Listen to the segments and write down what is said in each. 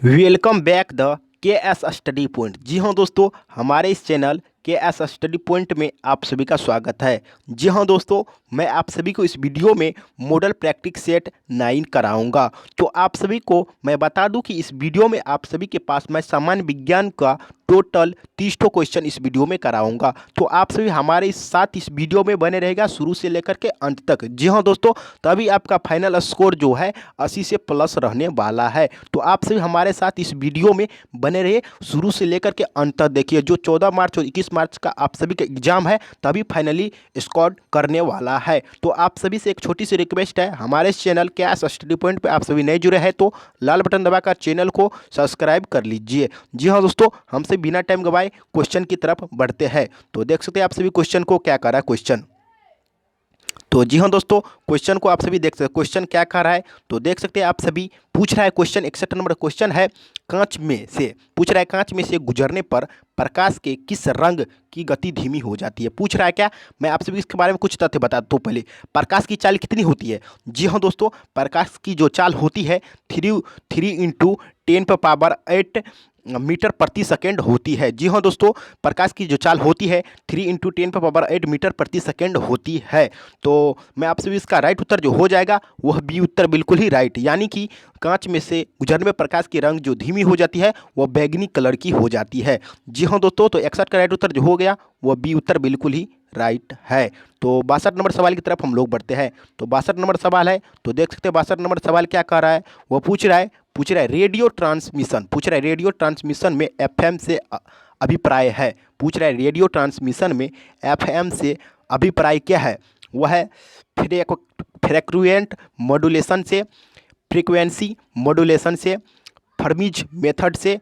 Welcome back the के S study point. जी हाँ दोस्तों, हमारे इस चैनल के एस स्टडी पॉइंट में आप सभी का स्वागत है। जी हाँ दोस्तों, मैं आप सभी को इस वीडियो में मॉडल प्रैक्टिस सेट 9 कराऊंगा। तो आप सभी को मैं बता दूं कि इस वीडियो में आप सभी के पास मैं सामान्य विज्ञान का टोटल 30 क्वेश्चन इस वीडियो में कराऊंगा। तो आप सभी हमारे साथ इस वीडियो में बने रहेगा शुरू से लेकर के अंत तक। जी हाँ दोस्तों, तभी आपका फाइनल स्कोर जो है 80 से प्लस रहने वाला है। तो आप सभी हमारे साथ इस वीडियो में बने रहिए शुरू से लेकर के अंत तक। देखिए, जो 14 मार्च और 21 मार्च का आप सभी का एग्जाम है तभी फाइनली स्कोर करने वाला है। तो आप सभी से एक छोटी सी रिक्वेस्ट है, हमारे इस चैनल कैश स्टडी पॉइंट पे आप सभी नए जुड़े हैं तो लाल बटन दबाकर चैनल को सब्सक्राइब कर लीजिए। जी हाँ दोस्तों, हमसे बिना टाइम गवाए क्वेश्चन की तरफ बढ़ते हैं। तो देख सकते हैं आप सभी क्वेश्चन को क्या कर रहा है क्वेश्चन। तो जी हाँ दोस्तों, क्वेश्चन को आप सभी देख सकते हैं क्वेश्चन क्या कर रहा है। तो देख सकते हैं आप सभी, पूछ रहा है क्वेश्चन 61 नंबर क्वेश्चन है। कांच में से पूछ रहा है, कांच में से गुजरने पर प्रकाश के किस रंग की गति धीमी हो जाती है। पूछ रहा है क्या, मैं आप सभी इसके बारे में कुछ तथ्य बता दूं। पहले प्रकाश की चाल कितनी होती है। जी हाँ दोस्तों, प्रकाश की जो चाल होती है 3 × 10⁸ मीटर प्रति सेकेंड होती है। जी हाँ दोस्तों, प्रकाश की जो चाल होती है 3 × 10⁸ मीटर प्रति सेकेंड होती है। तो मैं आपसे भी इसका राइट उत्तर जो हो जाएगा वह बी उत्तर बिल्कुल ही राइट, यानी कि कांच में से गुजरने में प्रकाश की रंग जो धीमी हो जाती है वह बैगनी कलर की हो जाती है। जी हाँ दोस्तों, तो 61 का राइट उत्तर जो हो गया वह बी उत्तर बिल्कुल ही राइट है। तो 62 नंबर सवाल की तरफ हम लोग बढ़ते हैं। तो 62 नंबर सवाल है, तो देख सकते हैं 62 नंबर सवाल क्या कह रहा है। वह पूछ रहा है रेडियो ट्रांसमिशन। पूछ रहा है रेडियो ट्रांसमिशन में एफएम से अभिप्राय है। पूछ रहा है रेडियो ट्रांसमिशन में एफएम से अभिप्राय क्या है। वह है फ्रीक्वेंट मॉड्यूलेशन से, फ्रीक्वेंसी मॉड्यूलेशन से, फर्मीज मेथड से,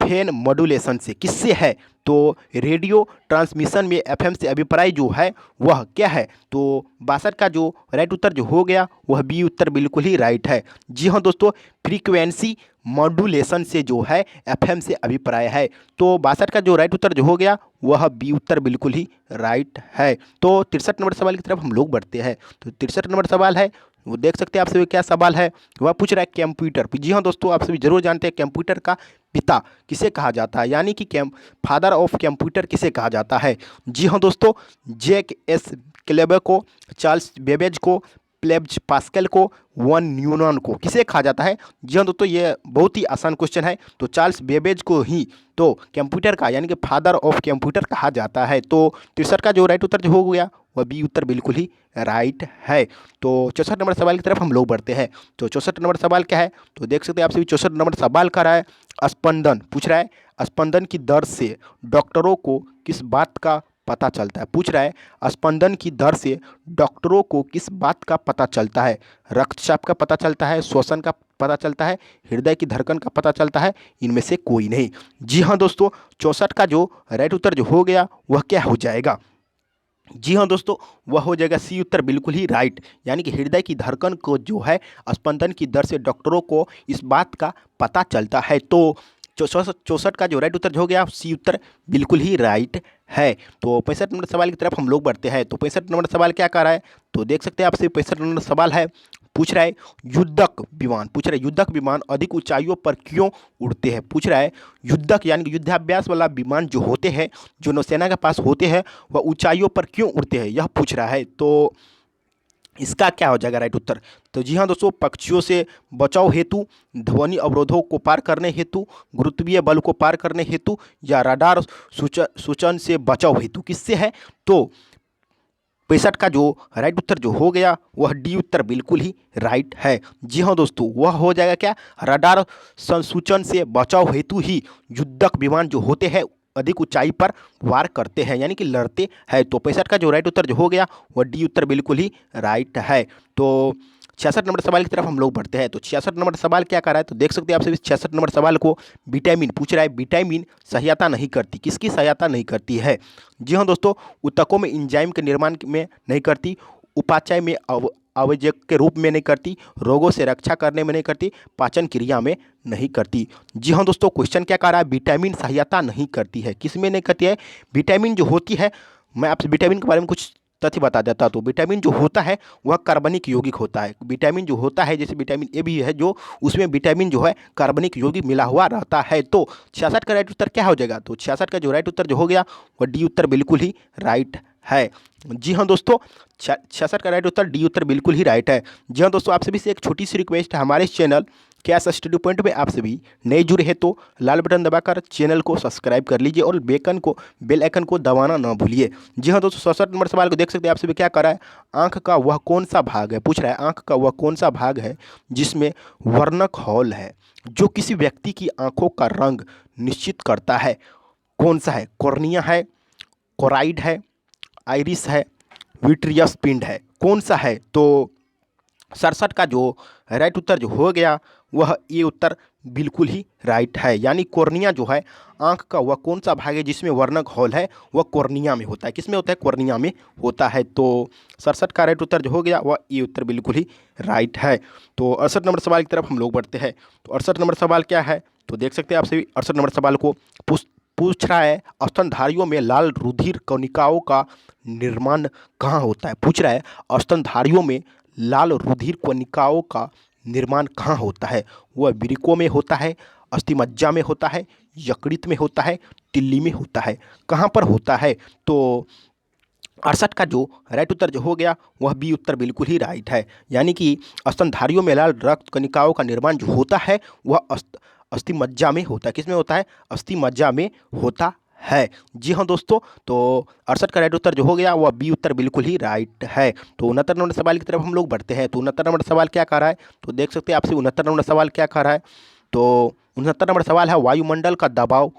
फेन मॉड्यूलेशन से, किससे है। तो रेडियो ट्रांसमिशन में एफएम से अभिप्राय जो है वह क्या है। तो 62 का जो राइट उत्तर जो हो गया वह बी उत्तर बिल्कुल ही राइट है। जी हाँ दोस्तों, फ्रीक्वेंसी मॉड्यूलेशन से जो है एफएम से अभिप्राय है। तो 62 का जो राइट उत्तर जो हो गया वह बी उत्तर बिल्कुल ही राइट है। तो 63 नंबर सवाल की तरफ हम लोग बढ़ते हैं। तो 63 नंबर सवाल है, वो देख सकते हैं आप सभी क्या सवाल है। वह पूछ रहा है कंप्यूटर। जी हाँ दोस्तों, आप सभी जरूर जानते हैं कंप्यूटर का पिता किसे कहा जाता है, यानी कि फादर ऑफ कंप्यूटर किसे कहा जाता है। जी हाँ दोस्तों, जैक एस क्लेबर को, चार्ल्स बेबेज को, ब्लेज पास्कल को, वन न्यूटन को किसे कहा जाता है। जी हाँ दोस्तों, ये बहुत ही आसान क्वेश्चन है। तो चार्ल्स बेबेज को ही तो कंप्यूटर का यानी कि फादर ऑफ कंप्यूटर कहा जाता है। तो 63 का जो राइट उत्तर जो हो गया वह बी उत्तर बिल्कुल ही राइट है। तो 64 नंबर सवाल की तरफ हम लोग बढ़ते हैं। तो 64 नंबर सवाल क्या है, तो देख सकते हैं आप सभी 64 नंबर सवाल कर रहा है स्पंदन। पूछ रहा है स्पंदन की दर से डॉक्टरों को किस बात का पता चलता है। पूछ रहा है स्पंदन की दर से डॉक्टरों को किस बात का पता चलता है। रक्तचाप का पता चलता है, श्वसन का पता चलता है, हृदय की धड़कन का पता चलता है, इनमें से कोई नहीं। जी हाँ दोस्तों, 64 का जो राइट उत्तर जो हो गया वह क्या हो जाएगा। जी हाँ दोस्तों, वह हो जाएगा सी उत्तर बिल्कुल ही राइट, यानी कि हृदय की धड़कन को जो है स्पंदन की दर से डॉक्टरों को इस बात का पता चलता है। तो 64 का जो राइट उत्तर जो हो गया सी उत्तर बिल्कुल ही राइट है। तो 65 नंबर सवाल की तरफ हम लोग बढ़ते हैं। तो 65 नंबर सवाल क्या कर रहा है, तो देख सकते हैं आपसे 65 नंबर सवाल है। पूछ रहा है युद्धक विमान। पूछ रहा है युद्धक विमान अधिक ऊंचाइयों पर क्यों उड़ते हैं। पूछ रहा है युद्धक यानी कि युद्धाभ्यास वाला विमान जो होते हैं, जो नौसेना के पास होते हैं, वह ऊंचाइयों पर क्यों उड़ते हैं, यह पूछ रहा है। तो इसका क्या हो जाएगा राइट उत्तर। तो जी हाँ दोस्तों, पक्षियों से बचाव हेतु, ध्वनि अवरोधों को पार करने हेतु, गुरुत्वीय बल को पार करने हेतु, या रडार सूचन से बचाव हेतु, किससे है। तो 65 का जो राइट उत्तर जो हो गया वह डी उत्तर बिल्कुल ही राइट है। जी हाँ दोस्तों, वह हो जाएगा क्या, रडार संसूचन से बचाव हेतु ही युद्धक विमान जो होते हैं अधिक ऊंचाई पर वार करते हैं, यानी कि लड़ते हैं। तो 65 का जो राइट उत्तर जो हो गया वह डी उत्तर बिल्कुल ही राइट है। तो 66 नंबर सवाल की तरफ हम लोग बढ़ते हैं। तो 66 नंबर सवाल क्या कर रहा है, तो देख सकते हैं आप सभी 66 नंबर सवाल को विटामिन पूछ रहा है। विटामिन सहायता नहीं करती, किसकी सहायता नहीं करती है। जी हाँ दोस्तों, ऊतकों में एंजाइम के निर्माण में नहीं करती, उपापचय में अवयव के रूप में नहीं करती, रोगों से रक्षा करने में नहीं करती, पाचन क्रिया में नहीं करती। जी हाँ दोस्तों, क्वेश्चन क्या कह रहा है, विटामिन सहायता नहीं करती है, किस में नहीं करती है। विटामिन जो होती है, मैं आपसे विटामिन के बारे में कुछ तथ्य बता देता। तो विटामिन जो होता है वह कार्बनिक यौगिक होता है। विटामिन जो होता है जैसे विटामिन ए भी है जो, उसमें विटामिन जो है कार्बनिक यौगिक मिला हुआ रहता है। तो 66 का राइट उत्तर क्या हो जाएगा? तो 66 का जो राइट उत्तर जो हो गया वह डी उत्तर बिल्कुल ही राइट है। जी हाँ दोस्तों, 66 का राइट उत्तर डी उत्तर बिल्कुल ही राइट है। जी हाँ दोस्तों, आप सभी से एक छोटी सी रिक्वेस्ट है, हमारे इस चैनल कैश स्टडी पॉइंट में आप सभी नए जुड़े हैं तो लाल बटन दबाकर चैनल को सब्सक्राइब कर लीजिए और बेल आइकन को दबाना ना भूलिए। जी हाँ दोस्तों, 67 नंबर सवाल को देख सकते हैं आप सभी क्या कर रहा है। आंख का वह कौन सा भाग है, पूछ रहा है आंख का वह कौन सा भाग है जिसमें वर्णक हॉल है जो किसी व्यक्ति की आंखों का रंग निश्चित करता है। कौन सा है? कॉर्निया है, कोराइड है, आइरिस है, विट्रियस पिंड है, कौन सा है? तो 67 का जो राइट उत्तर जो हो गया वह ये उत्तर बिल्कुल ही राइट है। यानी कॉर्निया जो है आंख का वह कौन सा भाग है जिसमें वर्णक हॉल है, वह कॉर्निया में होता है। किसमें होता है? कॉर्निया में होता है। तो 67 का राइट उत्तर जो हो गया वह ये उत्तर बिल्कुल ही राइट है। तो 68 नंबर सवाल की तरफ हम लोग बढ़ते हैं। तो 68 नंबर सवाल क्या है? तो देख सकते हैं आप सभी 68 नंबर सवाल को पूछ रहा है, स्तनधारियों में लाल रुधिर कणिकाओं का निर्माण कहाँ होता है? पूछ रहा है स्तनधारियों में लाल रुधिर कणिकाओं का निर्माण कहाँ होता है? वह वृक्कों में होता है, अस्थिमज्जा में होता है, यकृत में होता है, तिल्ली में होता है, कहाँ पर होता है? तो 68 का जो राइट उत्तर जो हो गया वह बी उत्तर बिल्कुल ही राइट है। यानी कि स्तनधारियों में लाल रक्त कणिकाओं का निर्माण जो होता है वह अस्थिमज्जा में होता है। किसमें होता है? अस्थिमज्जा में होता है। जी हाँ दोस्तों, तो 68 का राइट उत्तर जो हो गया वह बी उत्तर बिल्कुल ही राइट है। तो 69 नंबर सवाल की तरफ हम लोग बढ़ते हैं। तो 69 नंबर सवाल क्या कह रहा है? तो देख सकते हैं आपसे 69 नंबर सवाल क्या कह रहा है। तो 69 नंबर सवाल है, वायुमंडल का दबाव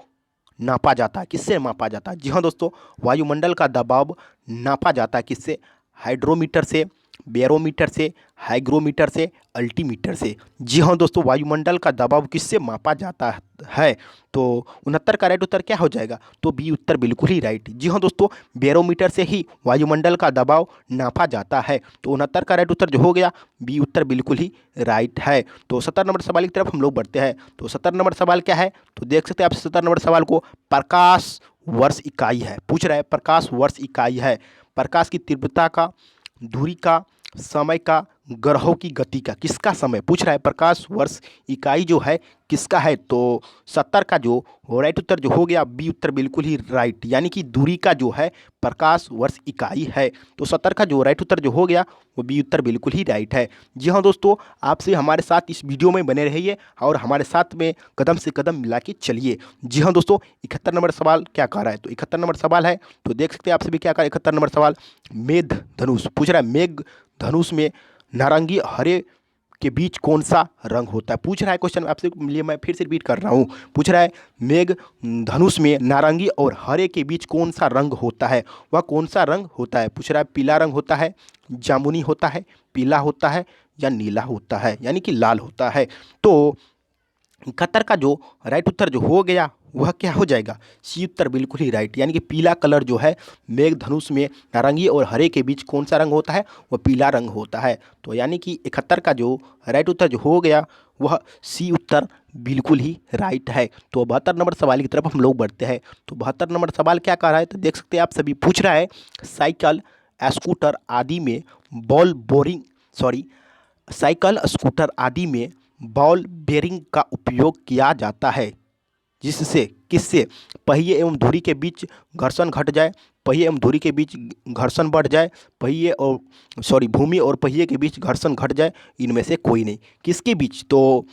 नापा जाता है, किससे मापा जाता है? जी हाँ दोस्तों, वायुमंडल का दबाव नापा जाता है किससे? हाइड्रोमीटर से, बैरोमीटर से, हाइग्रोमीटर से, अल्टीमीटर से। जी हाँ दोस्तों, वायुमंडल का दबाव किससे मापा जाता है? तो 69 का राइट उत्तर क्या हो जाएगा? तो बी उत्तर बिल्कुल ही राइट। जी हाँ दोस्तों, बैरोमीटर से ही वायुमंडल का दबाव नापा जाता है। तो 69 का राइट उत्तर जो हो गया बी उत्तर बिल्कुल ही राइट है। तो 70 नंबर सवाल की तरफ हम लोग बढ़ते हैं। तो 70 नंबर सवाल क्या है? तो देख सकते हैं आप 70 नंबर सवाल को प्रकाश वर्ष इकाई है। पूछ रहा है प्रकाश वर्ष इकाई है प्रकाश की तीव्रता का, दूरी का, समय का, ग्रहों की गति का। किसका समय? पूछ रहा है प्रकाश वर्ष इकाई जो है किसका है? तो 70 का जो राइट उत्तर जो हो गया बी उत्तर बिल्कुल ही राइट। यानी कि दूरी का जो है प्रकाश वर्ष इकाई है। तो 70 का जो राइट उत्तर जो हो गया वो बी उत्तर बिल्कुल ही राइट है। जी हाँ दोस्तों, आपसे हमारे साथ इस वीडियो में बने रहिए और हमारे साथ में कदम से कदम मिला के चलिए। जी हाँ दोस्तों, 71 नंबर सवाल क्या कह रहा है? तो 71 नंबर सवाल है, तो देख सकते हैं आप सभी क्या कह रहा है। 71 नंबर सवाल, मेघ धनुष। पूछ रहा है मेघ धनुष में नारंगी हरे के बीच कौन सा रंग होता है? पूछ रहा है क्वेश्चन आपसे, लिए मैं फिर से रिपीट कर रहा हूँ। पूछ रहा है मेघ धनुष में नारंगी और हरे के बीच कौन सा रंग होता है? वह कौन सा रंग होता है? पूछ रहा है पीला रंग होता है, जामुनी होता है, पीला होता है या नीला होता है, यानी कि लाल होता है। तो 71 का जो राइट उत्तर जो हो गया वह क्या हो जाएगा? सी उत्तर बिल्कुल ही राइट। यानी कि पीला कलर जो है मेघ धनुष में नारंगी और हरे के बीच कौन सा रंग होता है? वह पीला रंग होता है। तो यानी कि 71 का जो राइट उत्तर जो हो गया वह सी उत्तर बिल्कुल ही राइट है। तो 72 नंबर सवाल की तरफ हम लोग बढ़ते हैं। तो 72 नंबर सवाल क्या कह रहा है? तो देख सकते हैं आप सभी, पूछ रहा है साइकिल, स्कूटर आदि में साइकिल स्कूटर आदि में बॉल बेरिंग का उपयोग किया जाता है जिससे किससे पहिए एवं धुरी के बीच घर्षण घट जाए, पहिए एवं धुरी के बीच घर्षण बढ़ जाए, भूमि और पहिए के बीच घर्षण घट जाए, इनमें से कोई नहीं। किसके बीच? तो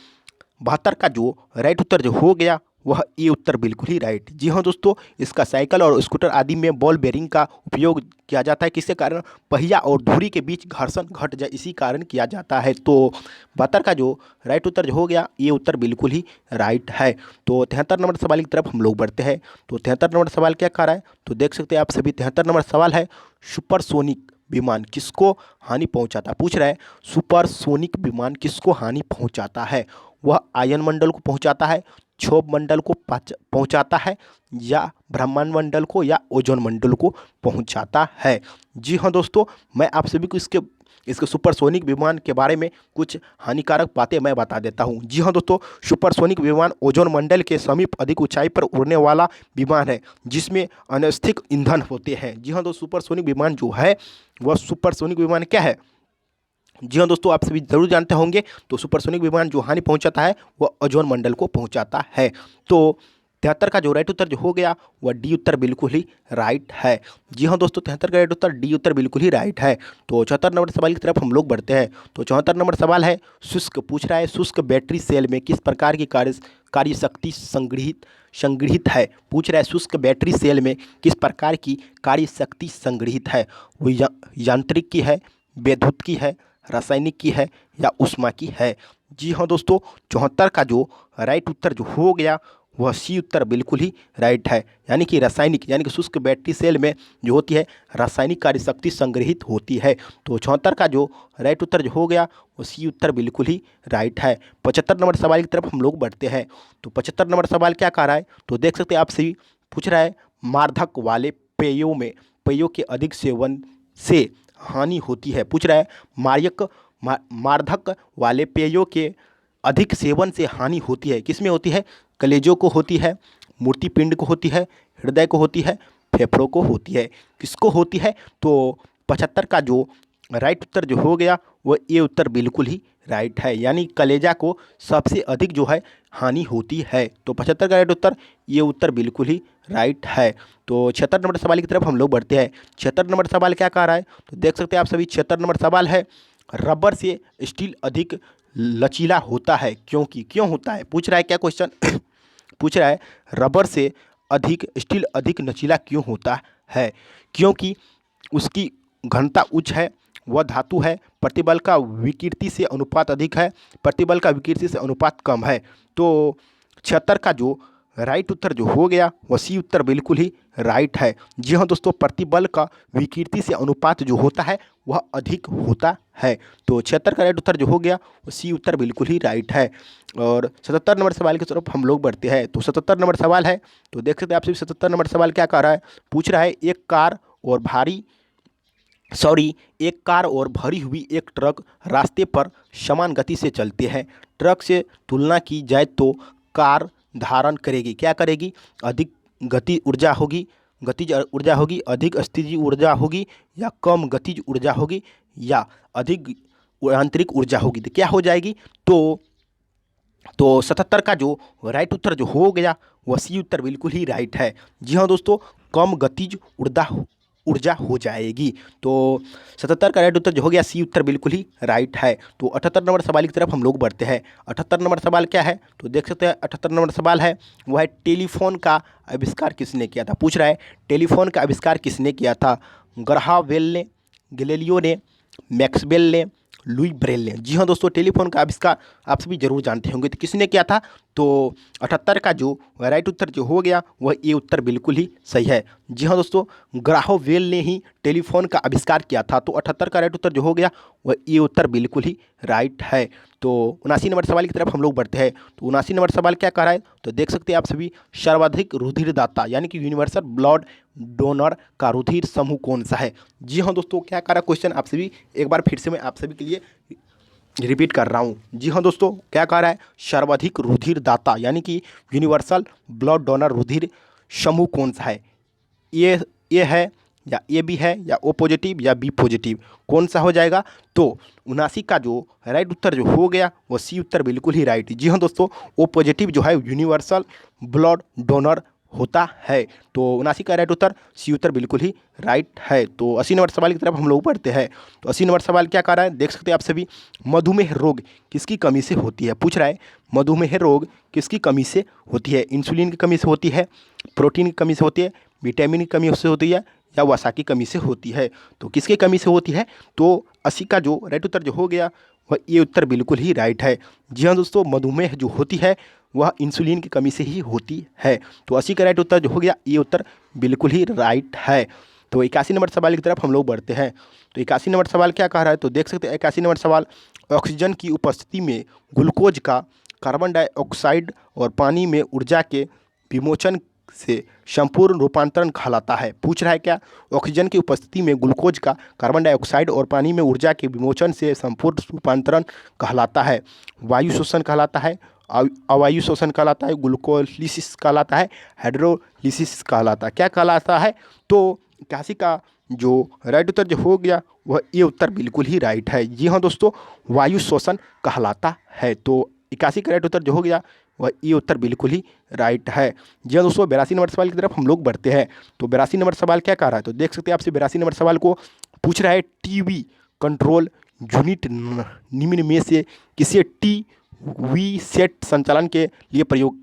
72 का जो राइट उत्तर जो हो गया वह ये उत्तर बिल्कुल ही राइट। जी हाँ दोस्तों, इसका साइकिल और स्कूटर आदि में बॉल बेरिंग का उपयोग किया जाता है किसके कारण? पहिया और धुरी के बीच घर्षण घट जाए, इसी कारण किया जाता है। तो 72 का जो राइट उत्तर जो हो गया ये उत्तर बिल्कुल ही राइट है। तो 73 नंबर सवाल की तरफ हम लोग बढ़ते हैं। तो 73 नंबर सवाल क्या कह रहा है? तो देख सकते हैं आप सभी, 73 नंबर सवाल है, सुपरसोनिक विमान किसको हानि पहुंचाता है? पूछ रहा है सुपरसोनिक विमान किसको हानि पहुंचाता है? वह आयन मंडल को पहुंचाता है, क्षोभ मंडल को पहुंचाता है, या ब्रह्मांड मंडल को, या ओजोन मंडल को पहुंचाता है? जी हाँ दोस्तों, मैं आप सभी को इसके इसके सुपरसोनिक विमान के बारे में कुछ हानिकारक बातें मैं बता देता हूँ। जी हाँ दोस्तों, सुपरसोनिक विमान ओजोन मंडल के समीप अधिक ऊंचाई पर उड़ने वाला विमान है जिसमें अनस्थिर ईंधन होते हैं। जी हाँ दोस्तों, सुपरसोनिक विमान जो है वह सुपरसोनिक विमान क्या है? जी हाँ दोस्तों, आप सभी जरूर जानते होंगे। तो सुपरसोनिक विमान जो हानि पहुंचाता है वह ओजोन मंडल को पहुंचाता है। तो 73 का जो राइट उत्तर जो हो गया वह डी उत्तर बिल्कुल ही राइट है। जी हाँ दोस्तों, 73 का राइट उत्तर डी उत्तर बिल्कुल ही राइट है। तो 74 नंबर सवाल की तरफ हम लोग बढ़ते हैं। तो 74 नंबर सवाल है, शुष्क पूछ रहा है, शुष्क बैटरी सेल में किस प्रकार की कार्य शक्ति संग्रहित है? पूछ रहा है शुष्क बैटरी सेल में किस प्रकार की कार्य शक्ति संग्रहित है? वो यांत्रिक की है, विद्युत की है, रासायनिक की है या ऊष्मा की है? जी हाँ दोस्तों, 74 का जो राइट उत्तर जो हो गया वह सी उत्तर बिल्कुल ही राइट है। यानी कि रासायनिक, यानी कि शुष्क बैटरी सेल में जो होती है रासायनिक कार्य शक्ति संग्रहित होती है। तो 74 का जो राइट उत्तर जो हो गया वो सी उत्तर बिल्कुल ही राइट है। 75 नंबर सवाल की तरफ हम लोग बढ़ते हैं। तो 75 नंबर सवाल क्या कह रहा है? तो देख सकते हैं आप सभी, पूछ रहा है मार्धक वाले पेयों के अधिक सेवन से हानि होती है। पूछ रहा है मार्धक वाले पेयों के अधिक सेवन से हानि होती है, किसमें होती है? कलेजों को होती है, मूर्तिपिंड को होती है, हृदय को होती है, फेफड़ों को होती है, किसको होती है? तो 75 का जो राइट उत्तर जो हो गया वो ये उत्तर बिल्कुल ही राइट है। यानी कलेजा को सबसे अधिक जो है हानि होती है। तो 75 का राइट उत्तर ये उत्तर बिल्कुल ही राइट है। तो 76 नंबर सवाल की तरफ हम लोग बढ़ते हैं। 76 नंबर सवाल क्या कह रहा है? तो देख सकते हैं आप सभी, 76 नंबर सवाल है, रबर से स्टील अधिक लचीला होता है क्योंकि, क्यों होता है? पूछ रहा है क्या क्वेश्चन पूछ रहा है रबर से स्टील अधिक लचीला क्यों होता है? क्योंकि उसकी घनता उच्च है, वह धातु है, प्रतिबल का विकृति से अनुपात अधिक है, प्रतिबल का विकृति से अनुपात कम है। तो 76 का जो राइट उत्तर जो हो गया वह सी उत्तर बिल्कुल ही राइट है। जी हाँ दोस्तों, प्रतिबल का विकृति से अनुपात जो होता है वह अधिक होता है। तो 76 का राइट उत्तर जो हो गया वो सी उत्तर बिल्कुल ही राइट है। और 77 नंबर सवाल की तरफ हम लोग बढ़ते हैं। तो 77 नंबर सवाल है, तो देख सकते हैं आप सभी 77 नंबर सवाल क्या कह रहा है? पूछ रहा है एक कार और भरी हुई एक ट्रक रास्ते पर समान गति से चलते हैं। ट्रक से तुलना की जाए तो कार धारण करेगी, क्या करेगी? अधिक गति ऊर्जा होगी, गतिज ऊर्जा होगी, अधिक स्थितिज ऊर्जा होगी या कम गतिज ऊर्जा होगी या अधिक आंतरिक ऊर्जा होगी? तो क्या हो जाएगी? तो 77 का जो राइट उत्तर जो हो गया वह सी उत्तर बिल्कुल ही राइट है। जी हाँ दोस्तों, कम गतिज ऊर्जा हो जाएगी। तो 77 का राइट उत्तर जो हो गया सी उत्तर बिल्कुल ही राइट है। तो 78 नंबर सवाल की तरफ हम लोग बढ़ते हैं। 78 नंबर सवाल क्या है? तो देख सकते हैं 78 नंबर सवाल है, वह है टेलीफोन का आविष्कार किसने किया था? पूछ रहा है टेलीफोन का आविष्कार किसने किया था? ग्राहम बेल ने, गैलीलियो ने, मैक्सवेल ने, लुई ब्रेल ने? जी हाँ दोस्तों, टेलीफोन का आविष्कार आप सभी जरूर जानते होंगे। तो किसने किया था? तो 78 का जो राइट उत्तर जो हो गया वह ये उत्तर बिल्कुल ही सही है। जी हाँ दोस्तों, ग्राहम बेल ने ही टेलीफोन का आविष्कार किया था। तो 78 का राइट उत्तर जो हो गया वह ये उत्तर बिल्कुल ही राइट है। तो 79 नंबर सवाल की तरफ हम लोग बढ़ते हैं। तो 79 नंबर सवाल क्या कह रहा है? तो देख सकते हैं आप सभी, सर्वाधिक रुधिरदाता यानी कि यूनिवर्सल ब्लड डोनर का रुधिर समूह कौन सा है? जी हाँ दोस्तों, क्या कह रहा है क्वेश्चन आप सभी, एक बार फिर से मैं आप सभी के लिए रिपीट कर रहा हूँ। जी हाँ दोस्तों, क्या कह रहा है? सर्वाधिक रुधिरदाता यानी कि यूनिवर्सल ब्लड डोनर रुधिर समूह कौन सा है? ये है या ए बी है या ओ पॉजिटिव या बी पॉजिटिव, कौन सा हो जाएगा? तो 79 का जो राइट उत्तर जो हो गया वो सी उत्तर बिल्कुल ही राइट। जी हाँ दोस्तों, ओ पॉजिटिव जो है यूनिवर्सल ब्लड डोनर होता है। तो 79 का राइट उत्तर सी उत्तर बिल्कुल ही राइट है। तो 80 नंबर सवाल की तरफ हम लोग बढ़ते हैं। तो 80 नंबर सवाल क्या कह रहा है? देख सकते हैं आप सभी, मधुमेह रोग किसकी कमी से होती है? पूछ रहा है मधुमेह रोग किसकी कमी से होती है? इंसुलिन की कमी से होती है, प्रोटीन की कमी से होती है, विटामिन की कमी से होती है या वसा की कमी से होती है? तो किसके कमी से होती है? तो 80 का जो राइट उत्तर जो हो गया वह ये उत्तर बिल्कुल ही राइट है। जी हाँ दोस्तों, मधुमेह जो होती है वह इंसुलिन की कमी से ही होती है। तो 80 का राइट उत्तर जो हो गया ये उत्तर बिल्कुल ही राइट है। तो 81 नंबर सवाल की तरफ हम लोग बढ़ते हैं। तो 81 नंबर सवाल क्या कह रहा है? तो देख सकते हैं 81 नंबर सवाल, ऑक्सीजन की उपस्थिति में ग्लूकोज का कार्बन डाइऑक्साइड और पानी में ऊर्जा के विमोचन से संपूर्ण रूपांतरण कहलाता है। पूछ रहा है क्या, ऑक्सीजन की उपस्थिति में ग्लूकोज का कार्बन डाइऑक्साइड और पानी में ऊर्जा के विमोचन से संपूर्ण रूपांतरण कहलाता है। वायु शोषण कहलाता है, अवायु शोषण कहलाता है, ग्लूकोलिसिस कहलाता है, हाइड्रोलिसिस कहलाता है। क्या कहलाता है? तो 81 का जो राइट उत्तर जो हो गया वह ये उत्तर बिल्कुल ही राइट है। जी हाँ दोस्तों, वायु शोषण कहलाता है। तो 81 का राइट उत्तर जो हो गया वह ये उत्तर बिल्कुल ही राइट है। जी हाँ दोस्तों, 82 नंबर सवाल की तरफ हम लोग बढ़ते हैं। तो 82 नंबर सवाल क्या कह रहा है? तो देख सकते हैं आपसे 82 नंबर सवाल को पूछ रहा है, टीवी कंट्रोल यूनिट निम्न में से किसे टीवी सेट संचालन के लिए प्रयोग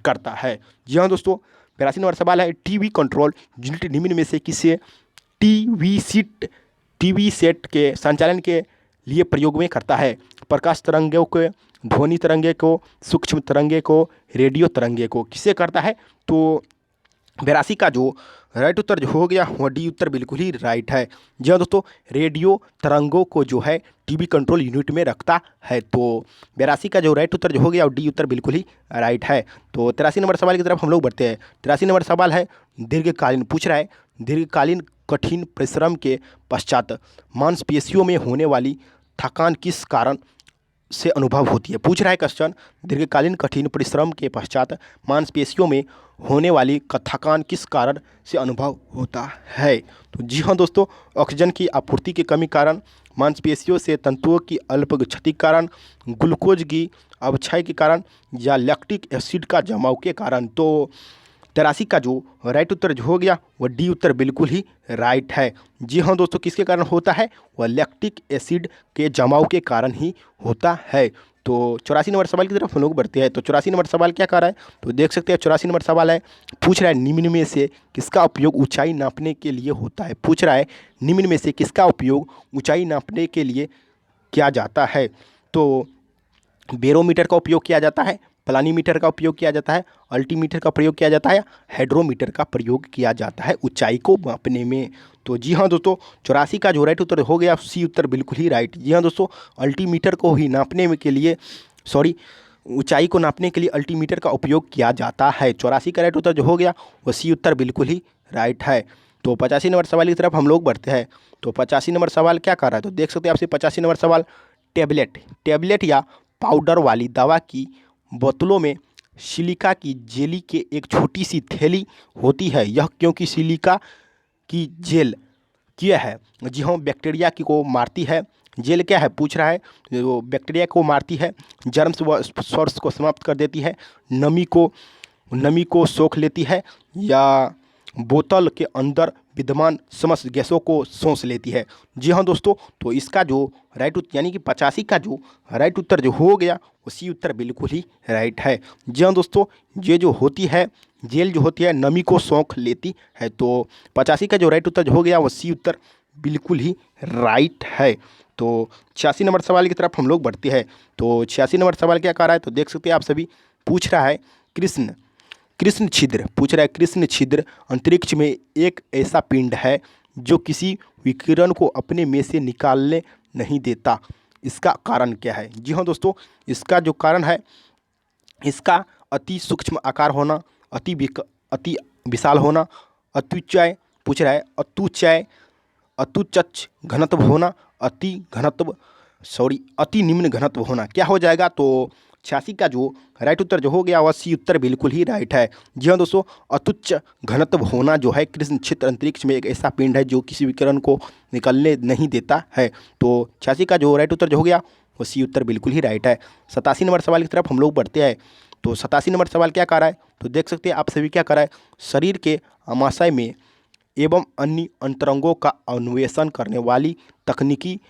करता है? जी हाँ दोस्तों, 82 नंबर सवाल है, टीवी कंट्रोल यूनिट निम्न में से किसे टीवी सेट के संचालन के लिए प्रयोग में करता है? प्रकाश तरंगों को, ध्वनि तरंगे को, सूक्ष्म तरंगे को, रेडियो तरंगे को, किसे करता है? तो 82 का जो राइट उत्तर जो हो गया वह डी उत्तर बिल्कुल ही राइट है। जी हाँ दोस्तों, रेडियो तरंगों को जो है टीवी कंट्रोल यूनिट में रखता है। तो 82 का जो राइट उत्तर जो हो गया और डी उत्तर बिल्कुल ही राइट है। तो 83 नंबर सवाल की तरफ हम लोग बढ़ते हैं। 83 नंबर सवाल है, दीर्घकालीन पूछ रहा है, दीर्घकालीन कठिन परिश्रम के पश्चात मांसपेशियों में होने वाली थकान किस कारण से अनुभव होती है? पूछ रहा है क्वेश्चन, दीर्घकालीन कठिन परिश्रम के पश्चात मांसपेशियों में होने वाली थकान किस कारण से अनुभव होता है? तो जी हाँ दोस्तों, ऑक्सीजन की आपूर्ति की कमी कारण, मांसपेशियों से तंतुओं की अल्प क्षति के कारण, ग्लूकोज की अवक्षय के कारण, या लैक्टिक एसिड का जमाव के कारण। तो 83 का जो राइट उत्तर जो हो गया वह डी उत्तर बिल्कुल ही राइट है। जी हाँ दोस्तों, किसके कारण होता है? वह लैक्टिक एसिड के जमाव के कारण ही होता है। तो 84 नंबर सवाल की तरफ हम लोग बढ़ते हैं। तो 84 नंबर सवाल क्या कर रहा है? तो देख सकते हैं 84 नंबर सवाल है, पूछ रहा है निम्न में से किसका उपयोग ऊंचाई नापने के लिए होता है? पूछ रहा है निम्न में से किसका उपयोग ऊंचाई नापने के लिए किया जाता है? तो बैरोमीटर का उपयोग किया जाता है, प्लानीमीटर का उपयोग किया जाता है, अल्टीमीटर का प्रयोग किया जाता है, हाइड्रोमीटर का प्रयोग किया जाता है ऊंचाई को मापने में। तो जी हाँ दोस्तों, 84 का जो राइट उत्तर हो गया सी उत्तर बिल्कुल ही राइट। जी हाँ दोस्तों, अल्टीमीटर को ही नापने में के लिए ऊंचाई को नापने के लिए अल्टीमीटर का उपयोग किया जाता है। 84 का राइट उत्तर जो हो गया वो सी उत्तर बिल्कुल ही राइट है। तो 85 नंबर सवाल की तरफ हम लोग बढ़ते हैं। तो 85 नंबर सवाल क्या कर रहा है? तो देख सकते हैं आपसे 85 नंबर सवाल, टेबलेट या पाउडर वाली दवा की बोतलों में सिलिका की जेली के एक छोटी सी थैली होती है, यह क्योंकि सिलिका की जेल क्या है? जी हाँ, बैक्टीरिया की को मारती है। जेल क्या है पूछ रहा है? वो बैक्टीरिया को मारती है, जर्म्स व स्पोर्स को समाप्त कर देती है, नमी को सोख लेती है, या बोतल के अंदर विद्यमान समस्त गैसों को सोख लेती है। जी हाँ दोस्तों, तो इसका जो राइट उत्तर यानी कि 85 का जो राइट उत्तर जो हो गया उसी उत्तर बिल्कुल ही राइट है। जी हाँ दोस्तों, ये जो होती है जेल जो होती है नमी को सोख लेती है। तो 85 का जो राइट उत्तर जो हो गया वो सी उत्तर बिल्कुल ही राइट है। तो 86 नंबर सवाल की तरफ हम लोग बढ़ते हैं। तो 86 नंबर सवाल क्या कह रहा है? तो देख सकते हैं आप सभी, पूछ रहा है कृष्ण छिद्र पूछ रहा है, कृष्ण छिद्र अंतरिक्ष में एक ऐसा पिंड है जो किसी विकिरण को अपने में से निकालने नहीं देता, इसका कारण क्या है? जी हाँ दोस्तों, इसका जो कारण है, इसका अति सूक्ष्म आकार होना, अति विशाल होना, अत्युच्चय पूछ रहा है, अत्युच्च घनत्व होना, अति निम्न घनत्व होना। क्या हो जाएगा? तो 86 का जो राइट उत्तर जो हो गया वह सी उत्तर बिल्कुल ही राइट है। जी हाँ दोस्तों, अत्युच्च घनत्व होना जो है कृष्ण छिद्र अंतरिक्ष में एक ऐसा पिंड है जो किसी विकिरण को निकलने नहीं देता है। तो 86 का जो राइट उत्तर जो हो गया वो सी उत्तर बिल्कुल ही राइट है। 87 नंबर सवाल की तरफ हम लोग बढ़ते हैं। तो 87 नंबर सवाल क्या कर रहा है? तो देख सकते हैं आप सभी क्या कर रहा है, शरीर के आमाशय में एवं अन्य अंतरंगों का अन्वेषण करने वाली तकनीकी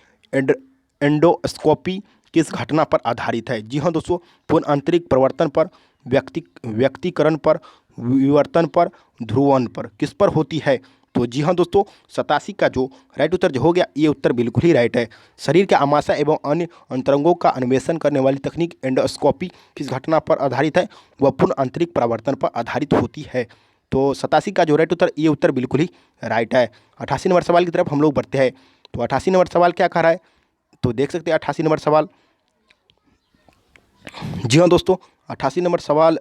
एंडोस्कोपी किस घटना पर आधारित है? जी हाँ दोस्तों, पूर्ण आंतरिक प्रवर्तन पर, व्यक्तिकरण पर, विवर्तन पर, ध्रुवण पर, किस पर होती है? तो जी हाँ दोस्तों, 87 का जो राइट उत्तर जो हो गया ये उत्तर बिल्कुल ही राइट है। शरीर के आमाशय एवं अन्य अंतरंगों का अन्वेषण करने वाली तकनीक एंडोस्कोपी किस घटना पर आधारित है? वह पूर्ण आंतरिक प्रवर्तन पर आधारित होती है। तो 87 का जो राइट उत्तर ये उत्तर बिल्कुल ही राइट है। 88 नंबर सवाल की तरफ हम लोग बढ़ते हैं। तो 88 नंबर सवाल क्या कह रहा है? तो देख सकते हैं 88 नंबर सवाल, जी हाँ दोस्तों, 88 नंबर सवाल